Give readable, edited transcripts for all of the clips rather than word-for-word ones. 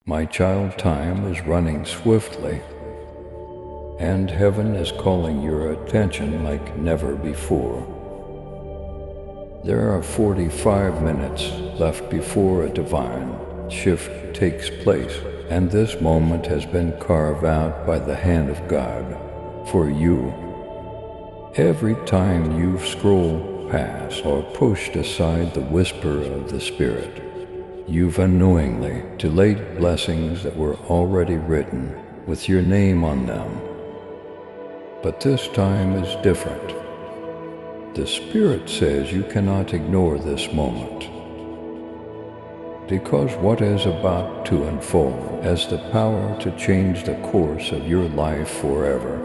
My child, time is running swiftly, and heaven is calling your attention like never before. There are 45 minutes left before a divine shift takes place, and this moment has been carved out by the hand of God for you. Every time you've scrolled past or pushed aside the whisper of the Spirit, you've unknowingly delayed blessings that were already written with your name on them. But this time is different. The Spirit says you cannot ignore this moment, because what is about to unfold has the power to change the course of your life forever.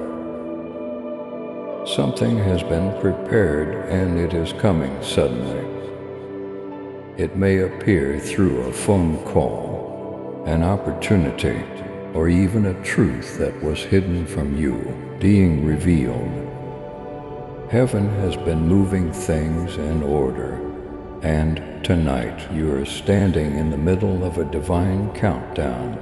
Something has been prepared and it is coming suddenly. It may appear through a phone call, an opportunity, or even a truth that was hidden from you being revealed. Heaven has been moving things in order, and tonight you are standing in the middle of a divine countdown.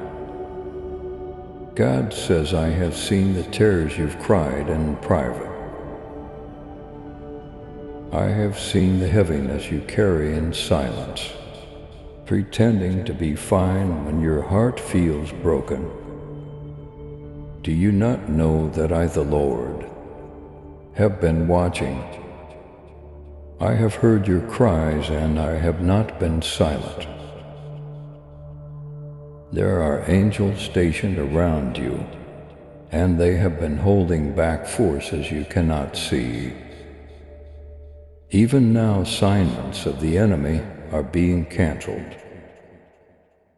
God says, I have seen the tears you've cried in private. I have seen the heaviness you carry in silence, pretending to be fine when your heart feels broken. Do you not know that I, the Lord, have been watching? I have heard your cries and I have not been silent. There are angels stationed around you, and they have been holding back forces you cannot see. Even now, assignments of the enemy are being canceled,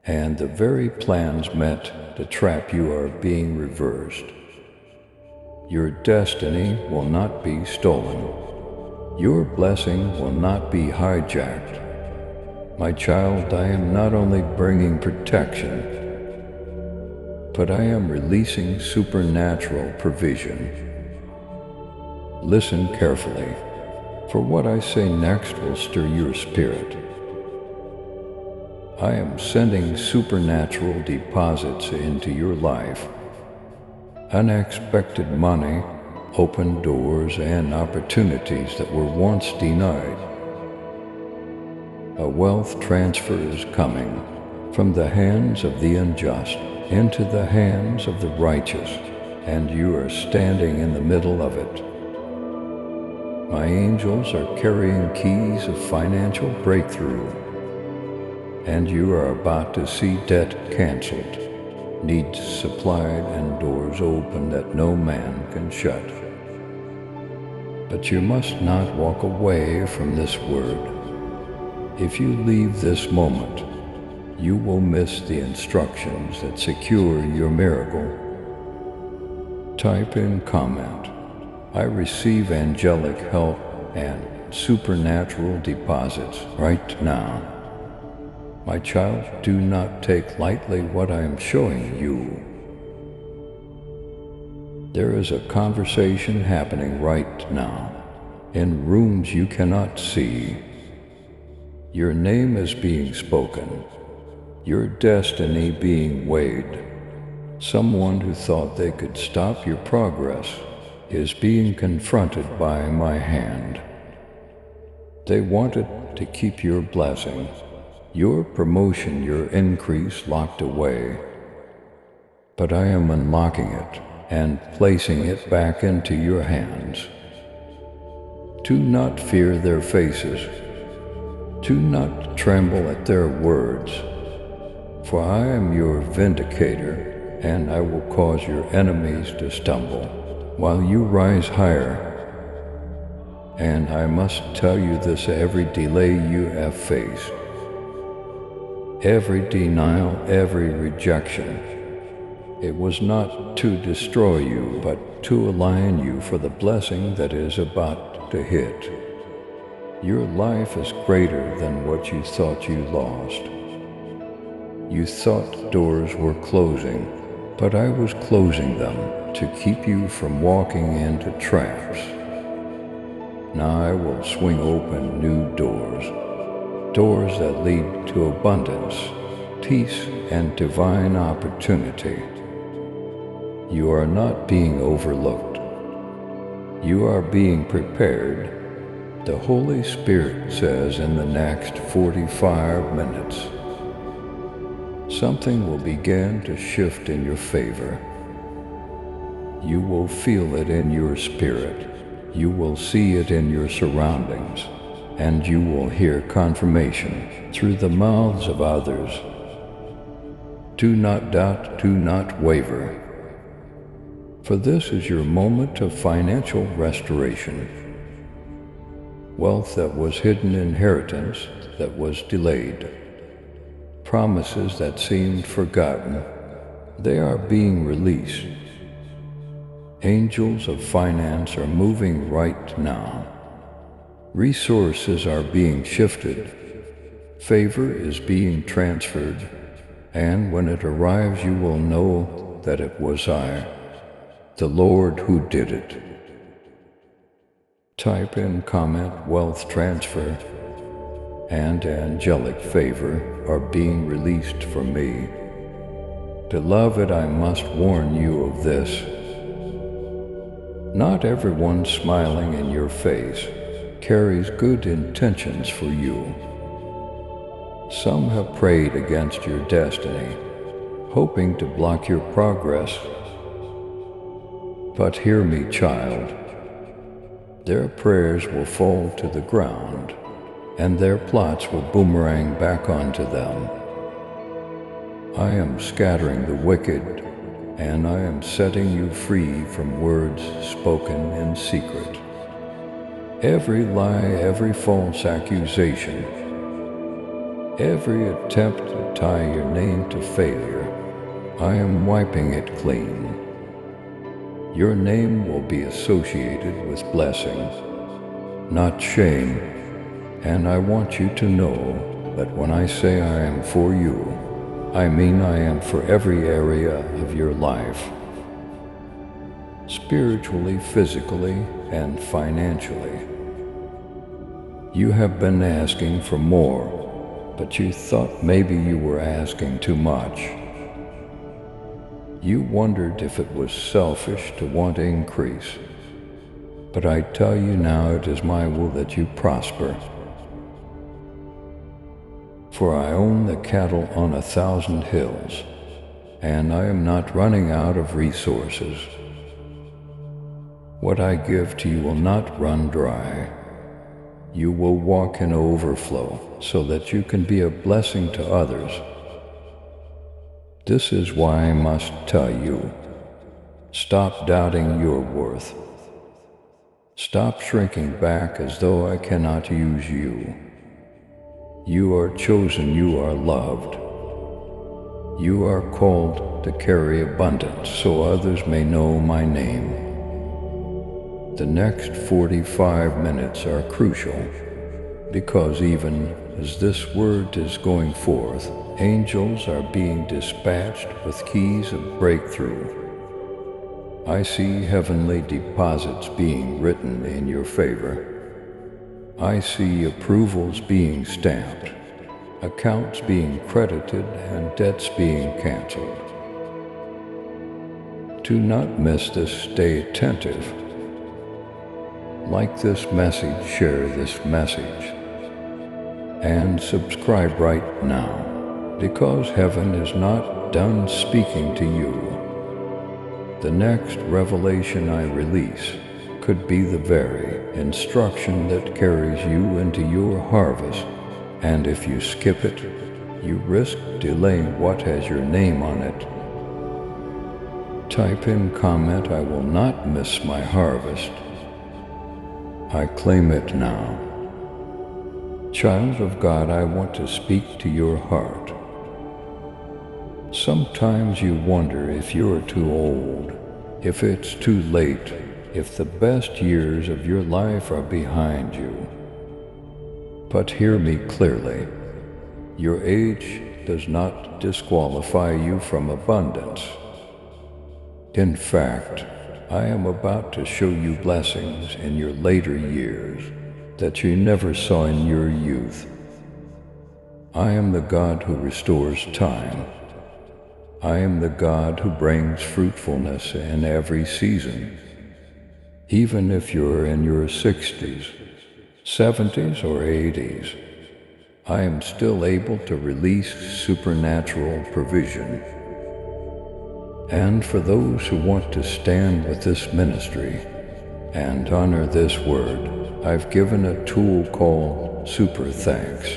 and the very plans meant to trap you are being reversed. Your destiny will not be stolen. Your blessing will not be hijacked. My child, I am not only bringing protection, but I am releasing supernatural provision. Listen carefully, for what I say next will stir your spirit. I am sending supernatural deposits into your life. Unexpected money, open doors, and opportunities that were once denied. A wealth transfer is coming from the hands of the unjust into the hands of the righteous, and you are standing in the middle of it. My angels are carrying keys of financial breakthrough, and you are about to see debt canceled, needs supplied, and doors open that no man can shut. But you must not walk away from this word. If you leave this moment, you will miss the instructions that secure your miracle. Type in comment, I receive angelic help and supernatural deposits right now. My child, do not take lightly what I am showing you. There is a conversation happening right now, in rooms you cannot see. Your name is being spoken, your destiny being weighed. Someone who thought they could stop your progress is being confronted by my hand. They wanted to keep your blessing, your promotion, your increase locked away. But I am unlocking it and placing it back into your hands. Do not fear their faces. Do not tremble at their words. For I am your vindicator, and I will cause your enemies to stumble while you rise higher. And I must tell you this, every delay you have faced, every denial, every rejection, it was not to destroy you, but to align you for the blessing that is about to hit. Your life is greater than what you thought you lost. You thought doors were closing, but I was closing them to keep you from walking into traps. Now I will swing open new doors, doors that lead to abundance, peace, and divine opportunity. You are not being overlooked. You are being prepared. The Holy Spirit says in the next 45 minutes, something will begin to shift in your favor. You will feel it in your spirit. You will see it in your surroundings, and you will hear confirmation through the mouths of others. Do not doubt, do not waver, for this is your moment of financial restoration. Wealth that was hidden, inheritance that was delayed, promises that seemed forgotten, they are being released. Angels of finance are moving right now. Resources are being shifted. Favor is being transferred. And when it arrives, you will know that it was I, the Lord, who did it. Type in comment wealth transfer and angelic favor are being released for me. Beloved, I must warn you of this. Not everyone smiling in your face carries good intentions for you. Some have prayed against your destiny, hoping to block your progress. But hear me, child. Their prayers will fall to the ground, and their plots will boomerang back onto them. I am scattering the wicked, and I am setting you free from words spoken in secret. Every lie, every false accusation, every attempt to tie your name to failure, I am wiping it clean. Your name will be associated with blessing, not shame, and I want you to know that when I say I am for you, I mean I am for every area of your life, spiritually, physically, and financially. You have been asking for more, but you thought maybe you were asking too much. You wondered if it was selfish to want to increase, but I tell you now it is my will that you prosper. For I own the cattle on 1,000 hills, and I am not running out of resources. What I give to you will not run dry. You will walk in overflow so that you can be a blessing to others. This is why I must tell you, stop doubting your worth. Stop shrinking back as though I cannot use you. You are chosen, you are loved. You are called to carry abundance so others may know my name. The next 45 minutes are crucial because even as this word is going forth, angels are being dispatched with keys of breakthrough. I see heavenly deposits being written in your favor. I see approvals being stamped, accounts being credited, and debts being canceled. Do not miss this. Stay attentive. Like this message, share this message, and subscribe right now, because heaven is not done speaking to you. The next revelation I release could be the very instruction that carries you into your harvest, and if you skip it, you risk delaying what has your name on it. Type in comment, I will not miss my harvest. I claim it now. Child of God, I want to speak to your heart. Sometimes you wonder if you're too old, if it's too late, if the best years of your life are behind you. But hear me clearly. Your age does not disqualify you from abundance. In fact, I am about to show you blessings in your later years that you never saw in your youth. I am the God who restores time. I am the God who brings fruitfulness in every season. Even if you're in your 60s, 70s, or 80s, I am still able to release supernatural provision. And for those who want to stand with this ministry and honor this word, I've given a tool called Super Thanks.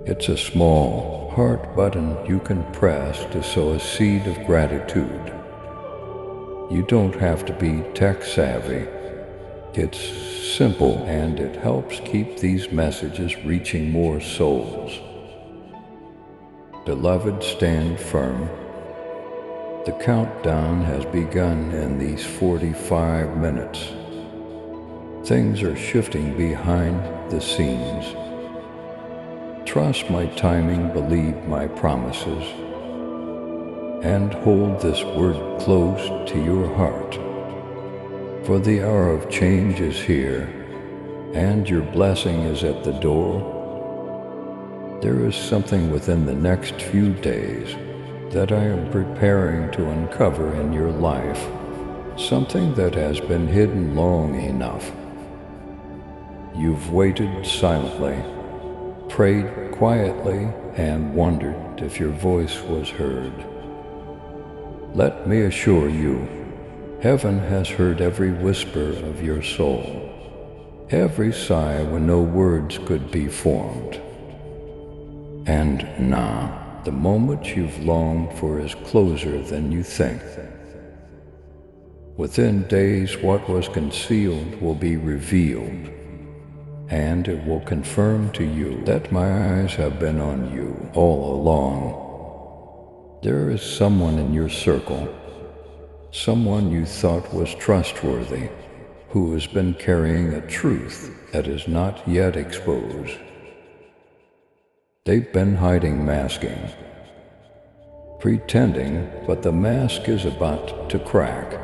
It's a small heart button you can press to sow a seed of gratitude. You don't have to be tech savvy. It's simple and it helps keep these messages reaching more souls. Beloved, stand firm. The countdown has begun in these 45 minutes. Things are shifting behind the scenes. Trust my timing, believe my promises, and hold this word close to your heart. For the hour of change is here, and your blessing is at the door. There is something within the next few days that I am preparing to uncover in your life, something that has been hidden long enough. You've waited silently, prayed quietly, and wondered if your voice was heard. Let me assure you, heaven has heard every whisper of your soul, every sigh when no words could be formed. And now, the moment you've longed for is closer than you think. Within days, what was concealed will be revealed, and it will confirm to you that my eyes have been on you all along. There is someone in your circle, someone you thought was trustworthy, who has been carrying a truth that is not yet exposed. They've been hiding, masking, pretending, but the mask is about to crack.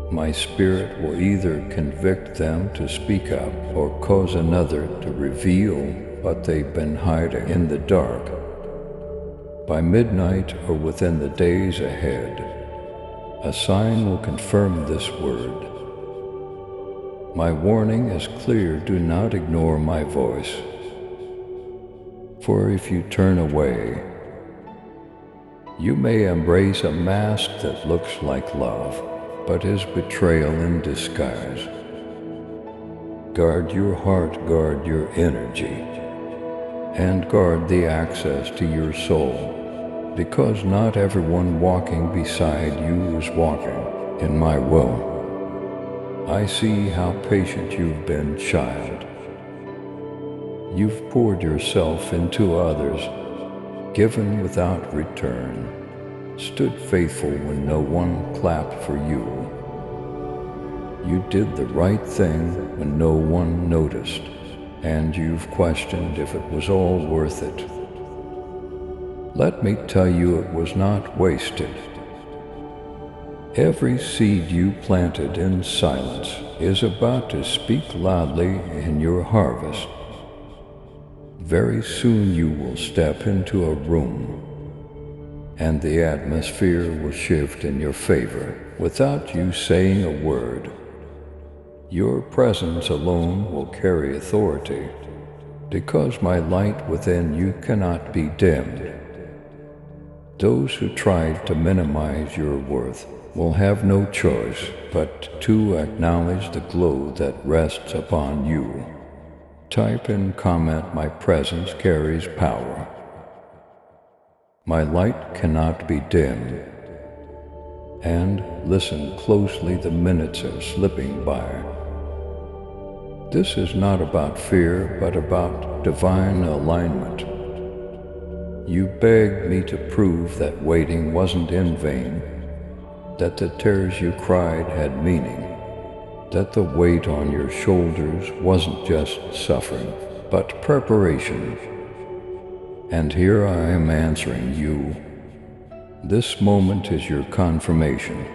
My spirit will either convict them to speak up or cause another to reveal what they've been hiding in the dark. By midnight or within the days ahead, a sign will confirm this word. My warning is clear: do not ignore my voice. For if you turn away, you may embrace a mask that looks like love, but is betrayal in disguise. Guard your heart, guard your energy, and guard the access to your soul, because not everyone walking beside you is walking in my will. I see how patient you've been, child. You've poured yourself into others, given without return, stood faithful when no one clapped for you. You did the right thing when no one noticed, and you've questioned if it was all worth it. Let me tell you, it was not wasted. Every seed you planted in silence is about to speak loudly in your harvest. Very soon you will step into a room, and the atmosphere will shift in your favor without you saying a word. Your presence alone will carry authority, because my light within you cannot be dimmed. Those who tried to minimize your worth will have no choice but to acknowledge the glow that rests upon you. Type in comment, my presence carries power. My light cannot be dimmed. And listen closely, the minutes are slipping by. This is not about fear, but about divine alignment. You begged me to prove that waiting wasn't in vain, that the tears you cried had meaning, that the weight on your shoulders wasn't just suffering, but preparation. And here I am answering you. This moment is your confirmation.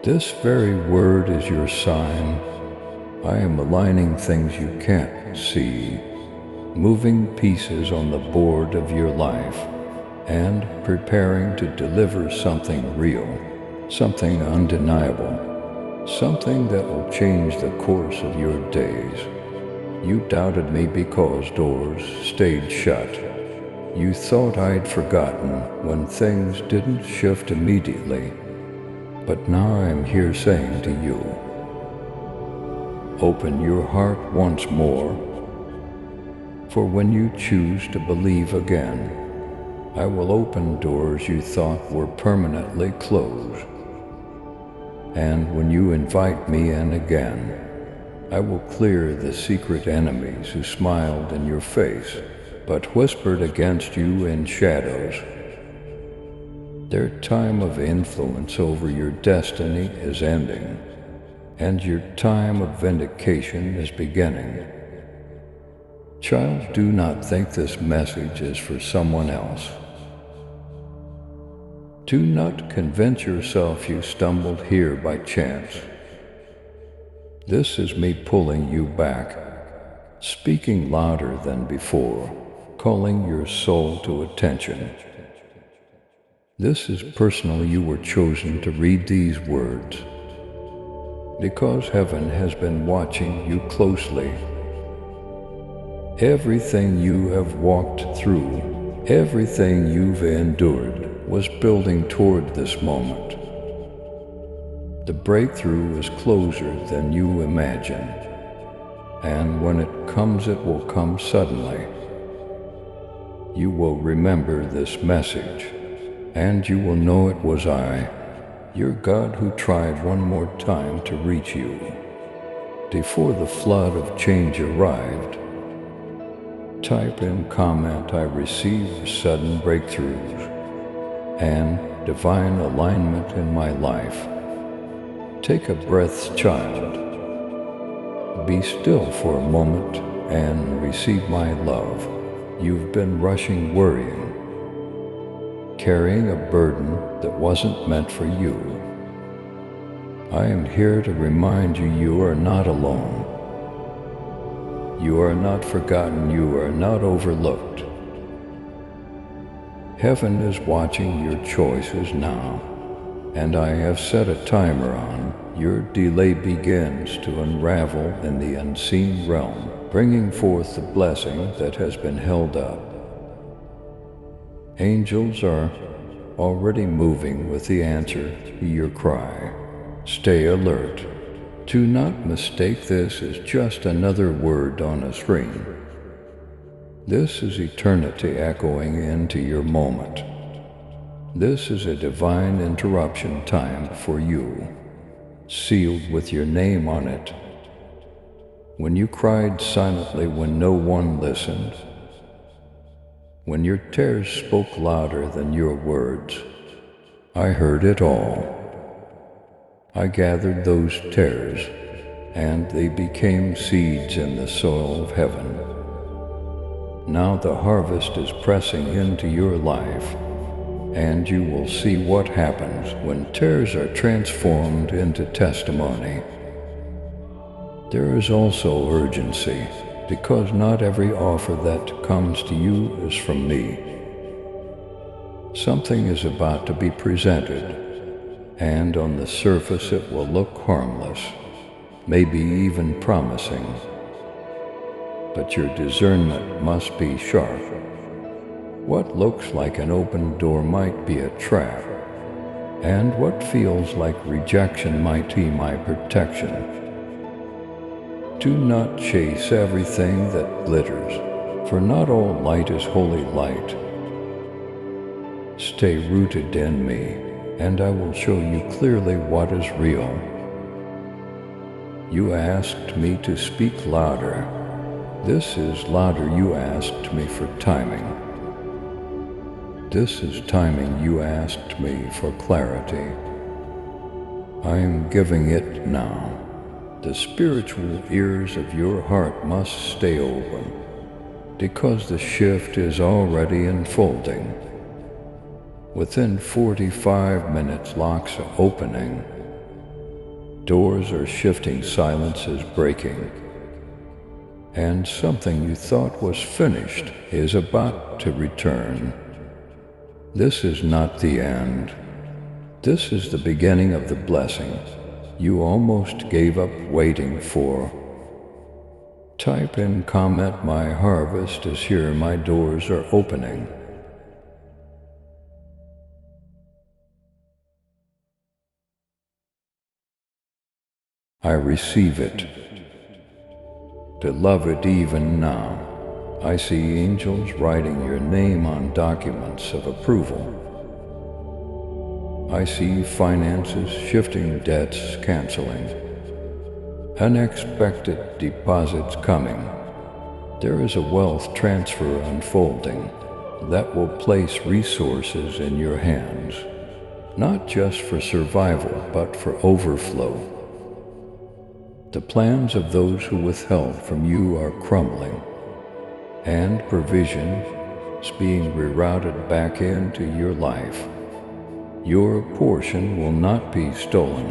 This very word is your sign. I am aligning things you can't see, moving pieces on the board of your life, and preparing to deliver something real, something undeniable, something that will change the course of your days. You doubted me because doors stayed shut. You thought I'd forgotten when things didn't shift immediately. But now I'm here saying to you, open your heart once more, for when you choose to believe again, I will open doors you thought were permanently closed. And when you invite me in again, I will clear the secret enemies who smiled in your face, but whispered against you in shadows. Their time of influence over your destiny is ending, and your time of vindication is beginning. Child, do not think this message is for someone else. Do not convince yourself you stumbled here by chance. This is me pulling you back, speaking louder than before, calling your soul to attention. This is personal. You were chosen to read these words because heaven has been watching you closely. Everything you have walked through, everything you've endured was building toward this moment. The breakthrough is closer than you imagine, and when it comes, it will come suddenly. You will remember this message, and you will know it was I, your God, who tried one more time to reach you. Before the flood of change arrived, type in comment, I receive sudden breakthroughs and divine alignment in my life. Take a breath, child. Be still for a moment and receive my love. You've been rushing, worrying, carrying a burden that wasn't meant for you. I am here to remind you, you are not alone. You are not forgotten. You are not overlooked. Heaven is watching your choices now, and I have set a timer on. Your delay begins to unravel in the unseen realm, bringing forth the blessing that has been held up. Angels are already moving with the answer to your cry. Stay alert. Do not mistake this as just another word on a screen. This is eternity echoing into your moment. This is a divine interruption time for you, sealed with your name on it. When you cried silently when no one listened, when your tears spoke louder than your words, I heard it all. I gathered those tears, and they became seeds in the soil of heaven. Now the harvest is pressing into your life, and you will see what happens when tears are transformed into testimony. There is also urgency, because not every offer that comes to you is from me. Something is about to be presented, and on the surface it will look harmless, maybe even promising. But your discernment must be sharp. What looks like an open door might be a trap, and what feels like rejection might be my protection. Do not chase everything that glitters, for not all light is holy light. Stay rooted in me, and I will show you clearly what is real. You asked me to speak louder. This is louder. You asked me for timing. This is timing. You asked me for clarity. I am giving it now. The spiritual ears of your heart must stay open, because the shift is already unfolding. Within 45 minutes, locks are opening. Doors are shifting, silence is breaking. And something you thought was finished is about to return. This is not the end. This is the beginning of the blessing you almost gave up waiting for. Type in comment, "My harvest is here, my doors are opening." I receive it. Beloved, even now, I see angels writing your name on documents of approval. I see finances shifting, debts canceling, unexpected deposits coming. There is a wealth transfer unfolding that will place resources in your hands, not just for survival, but for overflow. The plans of those who withheld from you are crumbling, and provision is being rerouted back into your life. Your portion will not be stolen.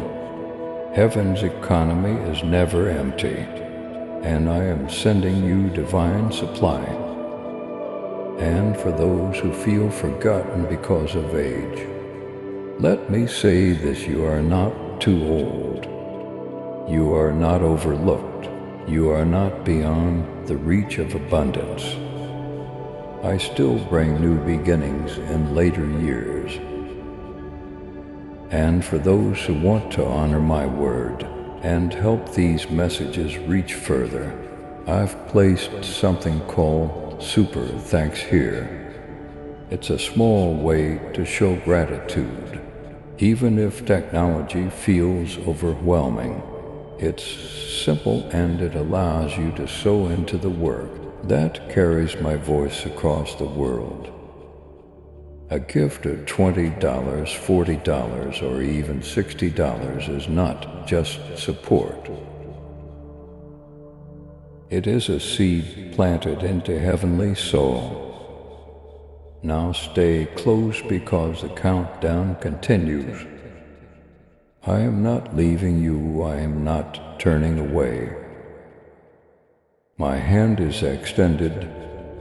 Heaven's economy is never empty, and I am sending you divine supply. And for those who feel forgotten because of age, let me say this: you are not too old. You are not overlooked. You are not beyond the reach of abundance. I still bring new beginnings in later years. And for those who want to honor my word and help these messages reach further, I've placed something called Super Thanks here. It's a small way to show gratitude, even if technology feels overwhelming. It's simple, and it allows you to sow into the work that carries my voice across the world. A gift of $20, $40, or even $60 is not just support. It is a seed planted into heavenly soul. Now stay close, because the countdown continues. I am not leaving you. I am not turning away. My hand is extended,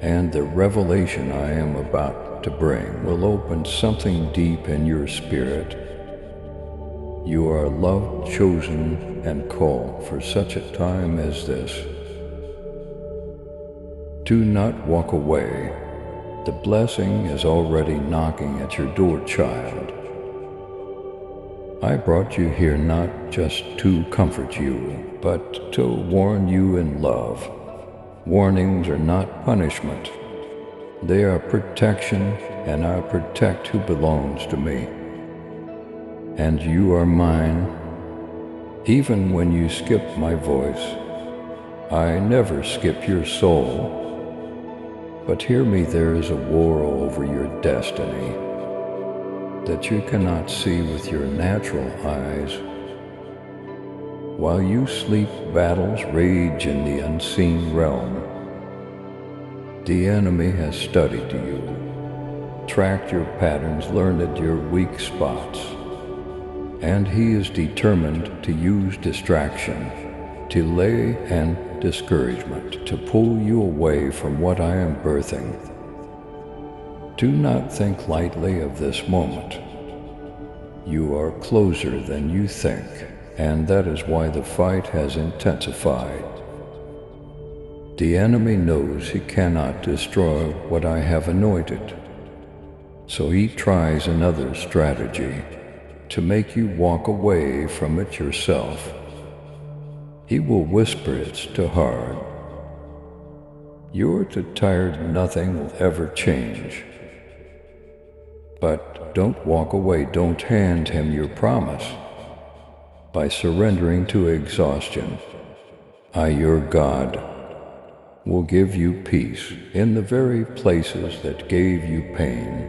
and the revelation I am about to bring will open something deep in your spirit. You are loved, chosen, and called for such a time as this. Do not walk away. The blessing is already knocking at your door, child. I brought you here not just to comfort you, but to warn you in love. Warnings are not punishment. They are protection, and I protect who belongs to me. And you are mine. Even when you skip my voice, I never skip your soul. But hear me, there is a war over your destiny that you cannot see with your natural eyes. While you sleep, battles rage in the unseen realm. The enemy has studied you, tracked your patterns, learned your weak spots, and he is determined to use distraction, delay, and discouragement to pull you away from what I am birthing. Do not think lightly of this moment. You are closer than you think, and that is why the fight has intensified. The enemy knows he cannot destroy what I have anointed, so he tries another strategy to make you walk away from it yourself. He will whisper it's too hard. You're too tired, nothing will ever change. But don't walk away, don't hand him your promise. By surrendering to exhaustion, I, your God, will give you peace in the very places that gave you pain.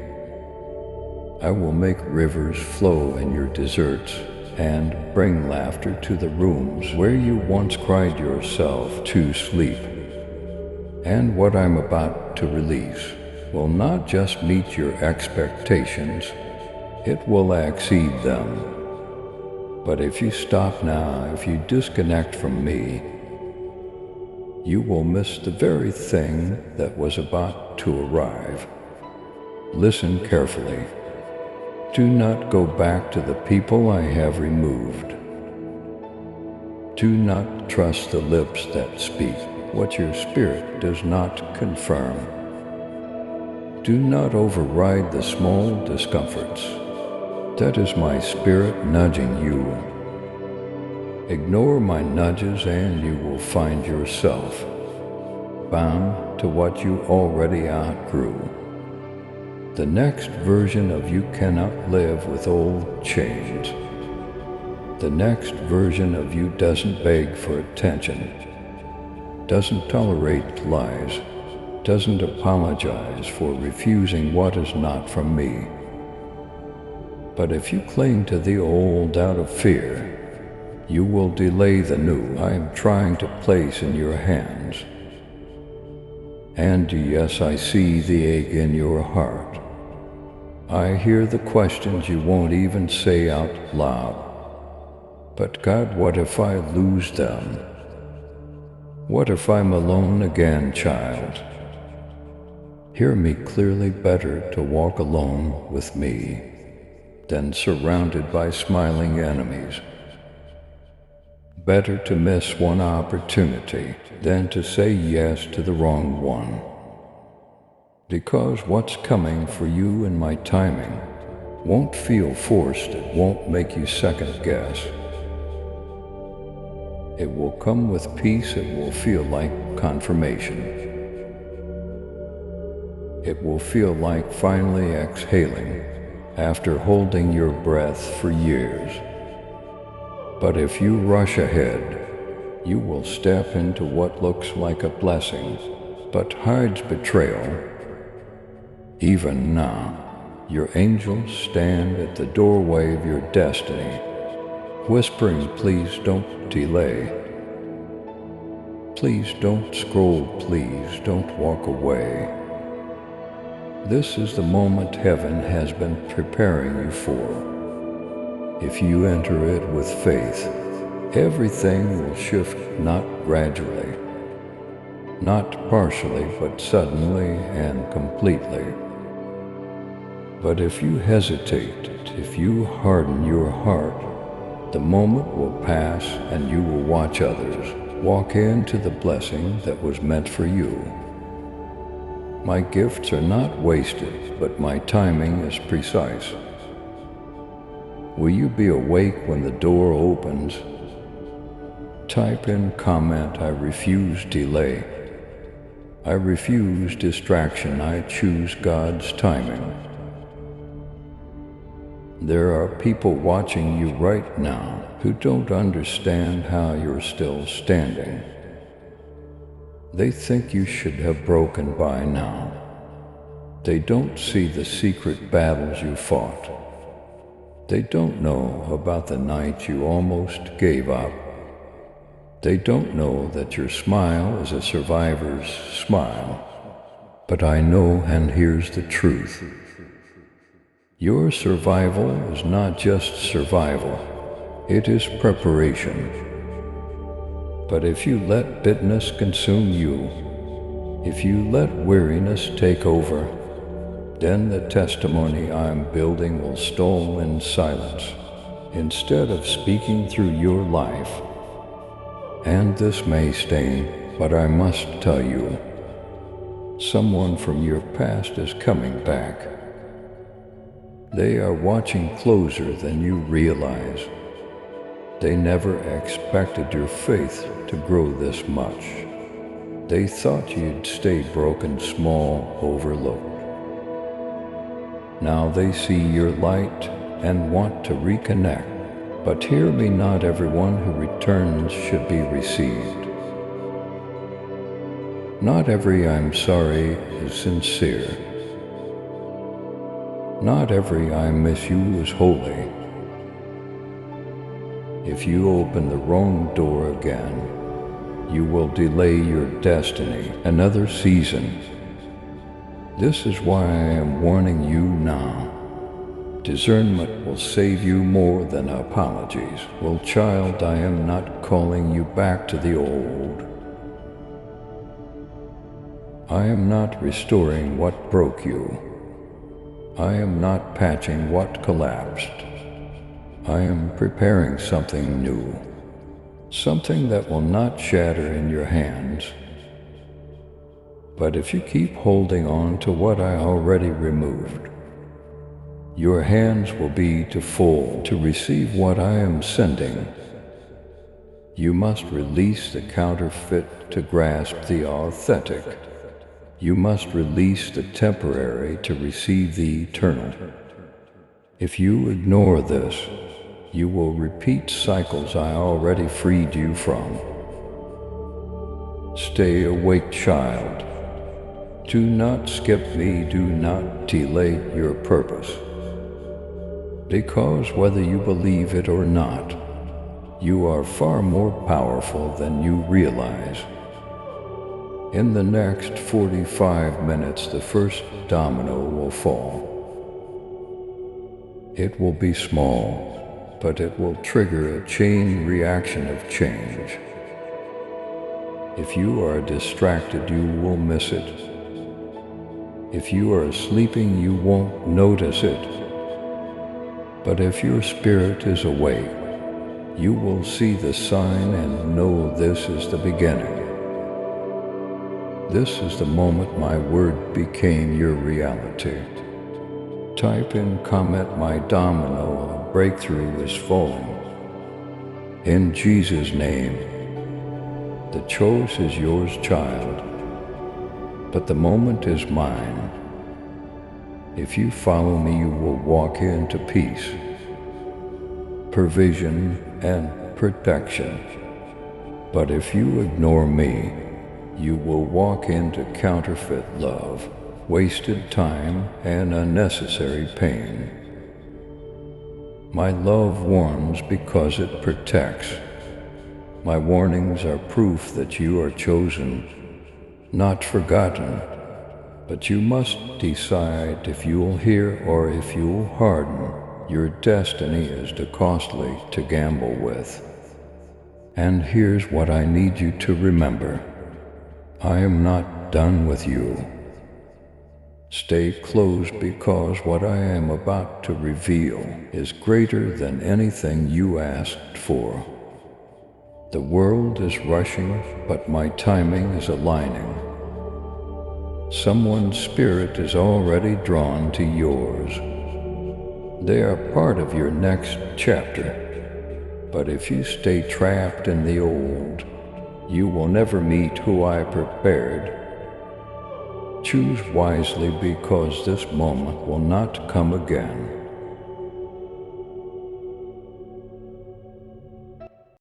I will make rivers flow in your deserts and bring laughter to the rooms where you once cried yourself to sleep. And what I'm about to release will not just meet your expectations, it will exceed them. But if you stop now, if you disconnect from me, you will miss the very thing that was about to arrive. Listen carefully. Do not go back to the people I have removed. Do not trust the lips that speak what your spirit does not confirm. Do not override the small discomforts. That is my spirit nudging you. Ignore my nudges and you will find yourself bound to what you already outgrew. The next version of you cannot live with old chains. The next version of you doesn't beg for attention, doesn't tolerate lies, doesn't apologize for refusing what is not from me. But if you cling to the old out of fear, you will delay the new I am trying to place in your hands. And yes, I see the ache in your heart. I hear the questions you won't even say out loud. But God, what if I lose them? What if I'm alone again, child? Hear me clearly, better to walk alone with me than surrounded by smiling enemies. Better to miss one opportunity than to say yes to the wrong one. Because what's coming for you in my timing won't feel forced, it won't make you second guess. It will come with peace, it will feel like confirmation. It will feel like finally exhaling after holding your breath for years. But if you rush ahead, you will step into what looks like a blessing, but hides betrayal. Even now, your angels stand at the doorway of your destiny, whispering, please don't delay. Please don't scroll, please don't walk away. This is the moment heaven has been preparing you for. If you enter it with faith, everything will shift, not gradually, not partially, but suddenly and completely. But if you hesitate, if you harden your heart, the moment will pass and you will watch others walk into the blessing that was meant for you. My gifts are not wasted, but my timing is precise. Will you be awake when the door opens? Type in comment, I refuse delay. I refuse distraction, I choose God's timing. There are people watching you right now who don't understand how you're still standing. They think you should have broken by now. They don't see the secret battles you fought. They don't know about the night you almost gave up. They don't know that your smile is a survivor's smile. But I know, and here's the truth. Your survival is not just survival, it is preparation. But if you let bitterness consume you, if you let weariness take over, then the testimony I'm building will stall in silence, instead of speaking through your life. And this may sting, but I must tell you, someone from your past is coming back. They are watching closer than you realize. They never expected your faith to grow this much. They thought you'd stay broken, small, overlooked. Now they see your light and want to reconnect. But hear me, not everyone who returns should be received. Not every I'm sorry is sincere. Not every I miss you is holy. If you open the wrong door again, you will delay your destiny another season. This is why I am warning you now. Discernment will save you more than apologies. Well, child, I am not calling you back to the old. I am not restoring what broke you. I am not patching what collapsed. I am preparing something new, something that will not shatter in your hands. But if you keep holding on to what I already removed, your hands will be too full to receive what I am sending. You must release the counterfeit to grasp the authentic. You must release the temporary to receive the eternal. If you ignore this, you will repeat cycles I already freed you from. Stay awake, child. Do not skip me, do not delay your purpose. Because whether you believe it or not, you are far more powerful than you realize. In the next 45 minutes, the first domino will fall. It will be small, but it will trigger a chain reaction of change. If you are distracted, you will miss it. If you are sleeping, you won't notice it. But if your spirit is awake, you will see the sign and know this is the beginning. This is the moment my word became your reality. Type in comment, my domino, a breakthrough is falling. In Jesus' name, the choice is yours, child, but the moment is mine. If you follow me, you will walk into peace, provision, and protection. But if you ignore me, you will walk into counterfeit love, wasted time, and unnecessary pain. My love warns because it protects. My warnings are proof that you are chosen, not forgotten. But you must decide if you will hear or if you will harden. Your destiny is too costly to gamble with. And here's what I need you to remember. I am not done with you. Stay close, because what I am about to reveal is greater than anything you asked for. The world is rushing, but my timing is aligning. Someone's spirit is already drawn to yours. They are part of your next chapter. But if you stay trapped in the old, you will never meet who I prepared. Choose wisely, because this moment will not come again.